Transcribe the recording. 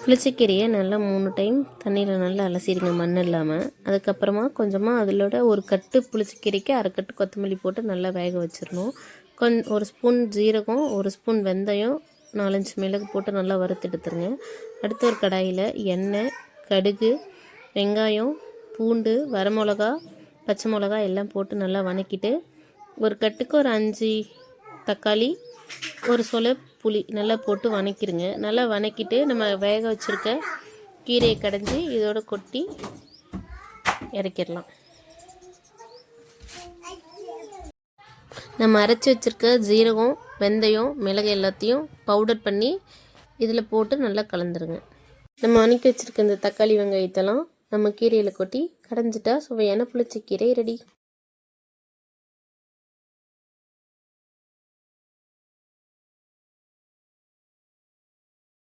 புளிச்சக்கீரையை நல்லா 3 டைம் தண்ணியில் நல்லா அலசிடுங்க, மண் இல்லாமல். அதுக்கப்புறமா கொஞ்சமாக அதிலோட ஒரு கட்டு புளிச்சக்கீரைக்கு அரை கட்டு கொத்தமல்லி போட்டு நல்லா வேக வச்சிடணும். ஒரு ஸ்பூன் ஜீரகம், ஒரு ஸ்பூன் வெந்தயம், 4-5 மிளகு போட்டு நல்லா வறுத்து எடுத்துருங்க. அடுத்து ஒரு கடாயில் எண்ணெய், கடுகு, வெங்காயம், பூண்டு, வரமிளகா, பச்சை மிளகா எல்லாம் போட்டு நல்லா வதக்கிட்டு, ஒரு கட்டுக்கு ஒரு 5 தக்காளி, ஒரு சொலை புளி நல்லா போட்டு வதக்கிடுங்க. நல்லா வதக்கிட்டு நம்ம வேக வச்சுருக்க கீரையை கடைஞ்சி இதோட கொட்டி இறக்கிடலாம். நம்ம அரைச்சி வச்சுருக்க ஜீரகம், வெந்தயம், மிளகு எல்லாத்தையும் பவுடர் பண்ணி இதில் போட்டு நல்லா கலந்துருங்க. நம்ம வதக்கி வச்சுருக்க இந்த தக்காளி வெங்காயத்தெல்லாம் நம்ம கீரையில் கொட்டி கடைஞ்சிட்டா சுவையான புளிச்சக்கீரை ரெடி.